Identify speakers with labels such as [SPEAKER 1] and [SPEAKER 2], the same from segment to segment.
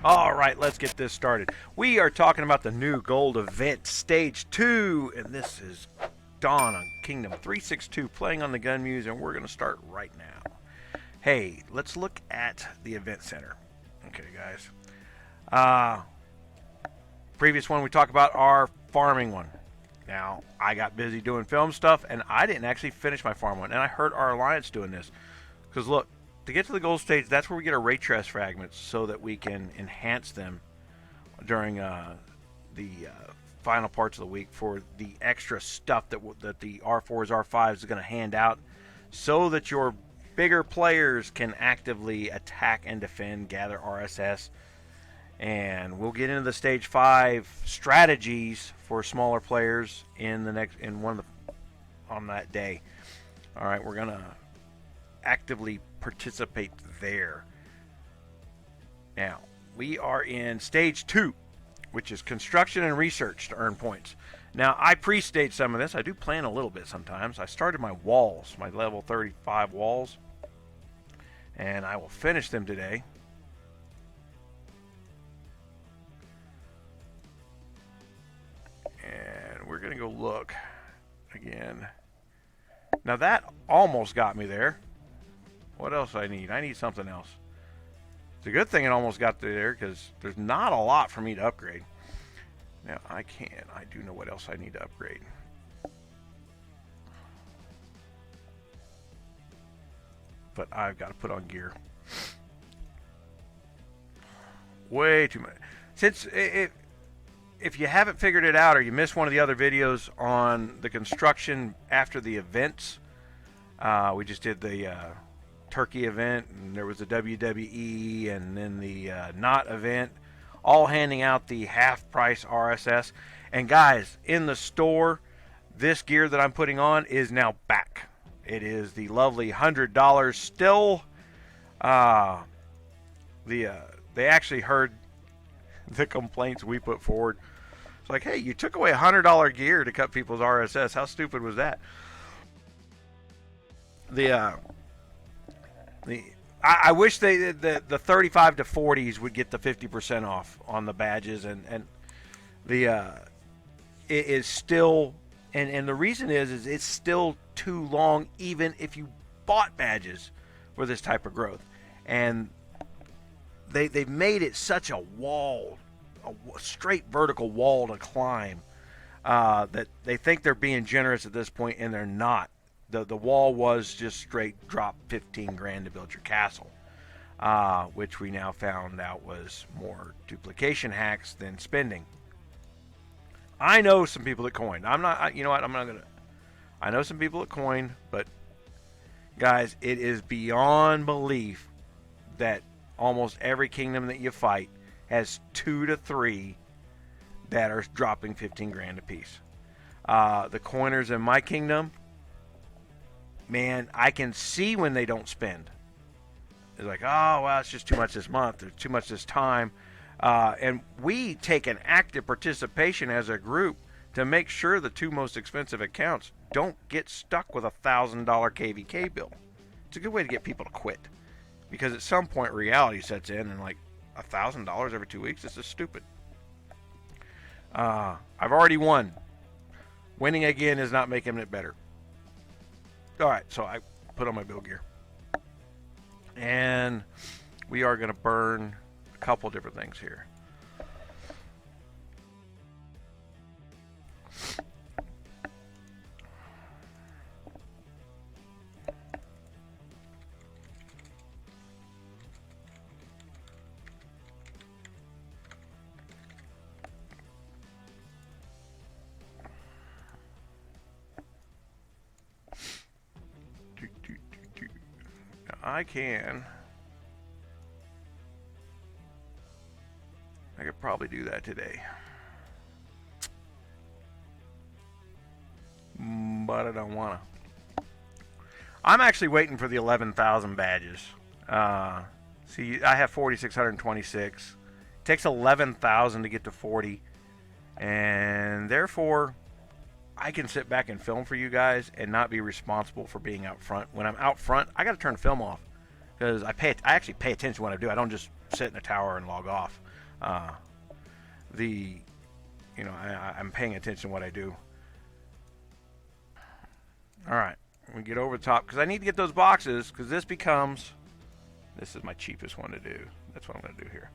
[SPEAKER 1] All right, let's get this started. We are talking about the new gold event, Stage 2, and this is Dawn on Kingdom 362, playing on the Gun Muse, and we're going to start right now. Hey, let's look at the event center. Okay, guys. Previous one we talked about our farming one. Now, I got busy doing film stuff, and I didn't actually finish my farm one, and I heard our alliance doing this. Because look, to get to the gold stage, that's where we get our ray trace fragments so that we can enhance them during the final parts of the week for the extra stuff that the R4s, R5s is going to hand out so that your bigger players can actively attack and defend, gather RSS. And we'll get into the stage 5 strategies for smaller players on that day. All right, we're going to actively participate there. Now, we are in stage 2, which is construction and research to earn points. Now, I pre-stage some of this. I do plan a little bit sometimes. I started my walls, my level 35 walls, and I will finish them today. And we're going to go look again. Now, that almost got me there. What else I need? I need something else. It's a good thing it almost got there because there's not a lot for me to upgrade. Now, I do know what else I need to upgrade. But I've got to put on gear. Way too much. Since if you haven't figured it out or you missed one of the other videos on the construction after the events, we just did the Turkey event, and there was the WWE, and then the Knot event, all handing out the half price RSS. And guys, in the store, this gear that I'm putting on is now back. It is the lovely $100. Still, they actually heard the complaints we put forward. It's like, hey, you took away $100 gear to cut people's RSS. How stupid was that? I wish the 35 to 40s would get the 50% off on the badges, and it is still, and the reason is it's still too long even if you bought badges for this type of growth. And they've made it such a wall, a straight vertical wall to climb, that they think they're being generous at this point, and they're not. The wall was just straight drop 15 grand to build your castle, which we now found out was more duplication hacks than spending. I know some people that coined. I'm not, you know what, I'm not going to. I know some people that coined, but guys, it is beyond belief that almost every kingdom that you fight has 2 to 3 that are dropping 15 grand a piece. The coiners in my kingdom, man, I can see when they don't spend. It's like, oh, well, it's just too much this month. There's too much this time. And we take an active participation as a group to make sure the 2 most expensive accounts don't get stuck with a $1,000 KVK bill. It's a good way to get people to quit. Because at some point, reality sets in, and like $1,000 every 2 weeks, this is stupid. I've already won. Winning again is not making it better. All right, so I put on my build gear. And we are going to burn a couple different things here. I could probably do that today, but I don't want to. I'm actually waiting for the 11,000 badges. See, I have 4,626. It takes 11,000 to get to 40, and therefore I can sit back and film for you guys and not be responsible for being out front. When I'm out front, I got to turn film off because I actually pay attention to what I do. I don't just sit in a tower and log off. Uh, the I'm paying attention to what I do. All right, we get over the top because I need to get those boxes because this is my cheapest one to do. That's what I'm going to do here.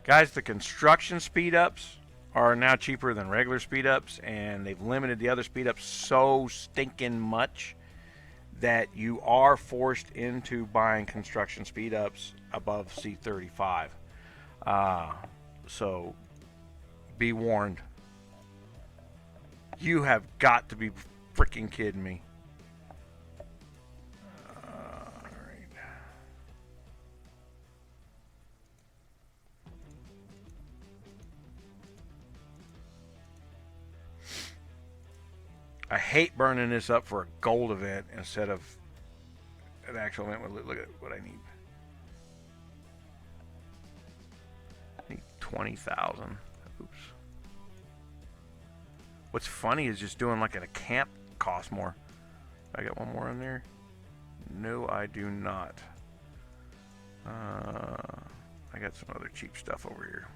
[SPEAKER 1] Guys, the construction speed ups are now cheaper than regular speed ups, and they've limited the other speed ups so stinking much that you are forced into buying construction speed ups above C35. So be warned. You have got to be freaking kidding me. I hate burning this up for a gold event instead of an actual event. Look at what I need. I need 20,000. Oops. What's funny is just doing like at a camp costs more. I got one more in there? No, I do not. I got some other cheap stuff over here.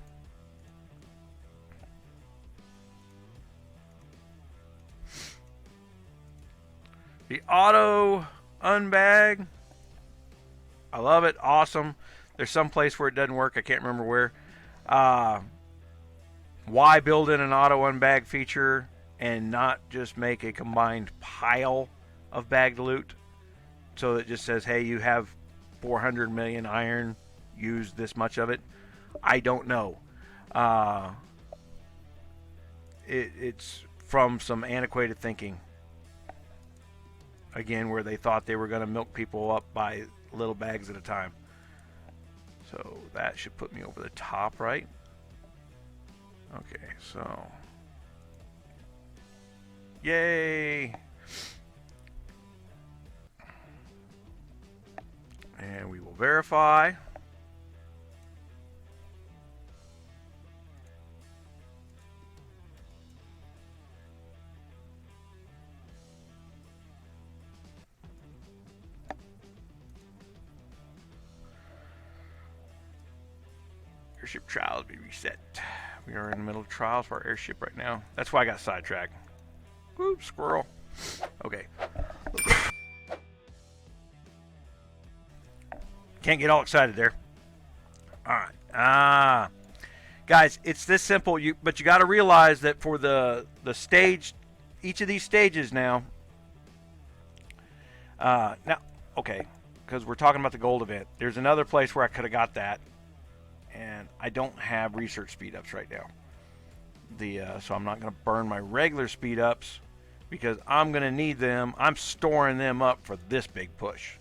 [SPEAKER 1] The auto unbag. I love it. Awesome. There's some place where it doesn't work. I can't remember where. Why build in an auto unbag feature and not just make a combined pile of bagged loot so it just says, hey, you have 400 million iron, use this much of it? I don't know. It's from some antiquated thinking. Again, where they thought they were going to milk people up by little bags at a time. So that should put me over the top, right? Okay, so yay! And we will verify. Airship trials be reset. We are in the middle of trials for our airship right now. That's why I got sidetracked. Whoop, squirrel. Okay. Can't get all excited there. All right. Guys, it's this simple. But you got to realize that for the stage, each of these stages now. Okay, because we're talking about the gold event. There's another place where I could have got that. And I don't have research speed ups right now. So I'm not going to burn my regular speed ups because I'm going to need them. I'm storing them up for this big push.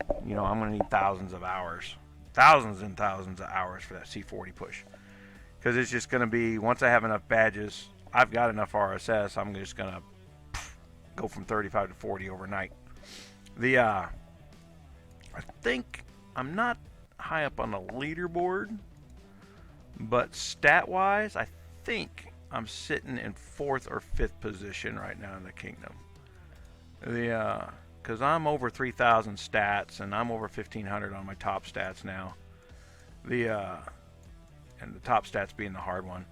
[SPEAKER 1] I'm going to need thousands and thousands of hours for that C40 push. Because it's just going to be, once I have enough badges, I've got enough RSS, I'm just going to go from 35 to 40 overnight. I think I'm not high up on the leaderboard, but stat-wise, I think I'm sitting in 4th or 5th position right now in the kingdom. Because I'm over 3,000 stats, and I'm over 1,500 on my top stats now. And the top stats being the hard one.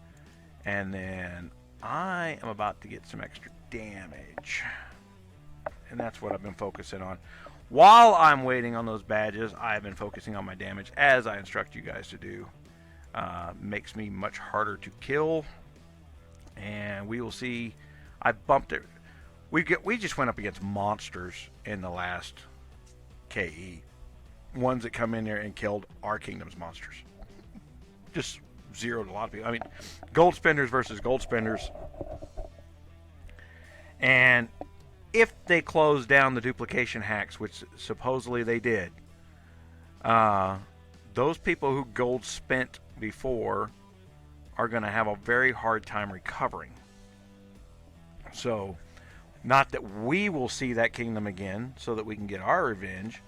[SPEAKER 1] And then I am about to get some extra damage. And that's what I've been focusing on. While I'm waiting on those badges, I've been focusing on my damage, as I instruct you guys to do. Makes me much harder to kill, and we will see. I bumped it. We just went up against monsters in the last KE, ones that come in there and killed our kingdom's monsters. Just zeroed a lot of people. I mean, gold spenders versus gold spenders, and if they close down the duplication hacks, which supposedly they did, those people who gold spent before are going to have a very hard time recovering. So, not that we will see that kingdom again so that we can get our revenge,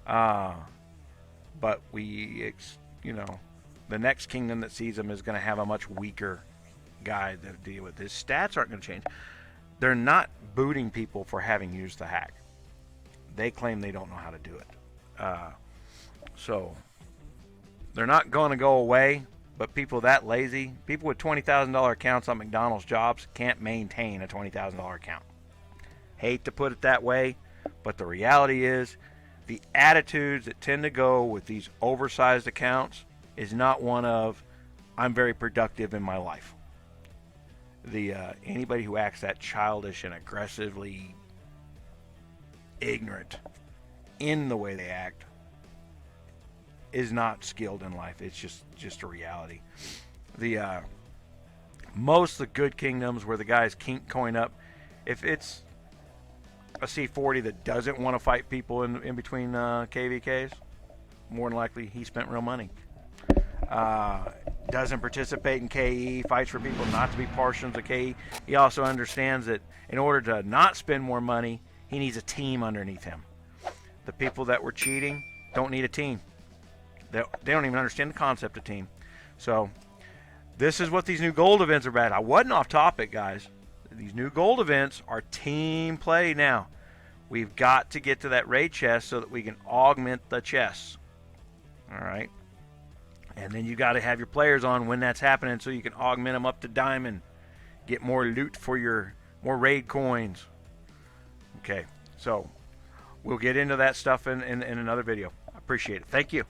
[SPEAKER 1] but the next kingdom that sees them is going to have a much weaker guy to deal with. His stats aren't going to change. they're not booting people for having used the hack. They claim they don't know how to do it. So they're not going to go away, but people that lazy, people with $20,000 accounts on McDonald's jobs can't maintain a $20,000 account. Hate to put it that way, but the reality is the attitudes that tend to go with these oversized accounts is not one of, I'm very productive in my life. Anybody who acts that childish and aggressively ignorant in the way they act is not skilled in life. It's just a reality. Most of the good kingdoms where the guys coin up, if it's a C40 that doesn't want to fight people in between KVKs, more than likely he spent real money. Doesn't participate in KE, fights for people not to be partials of KE. He also understands that in order to not spend more money, he needs a team underneath him. The people that were cheating don't need a team. They don't even understand the concept of team. So this is what these new gold events are about. I wasn't off topic, guys. These new gold events are team play now. We've got to get to that raid chest so that we can augment the chests. All right. And then you got to have your players on when that's happening so you can augment them up to diamond. Get more loot for more raid coins. Okay. So we'll get into that stuff in another video. I appreciate it. Thank you.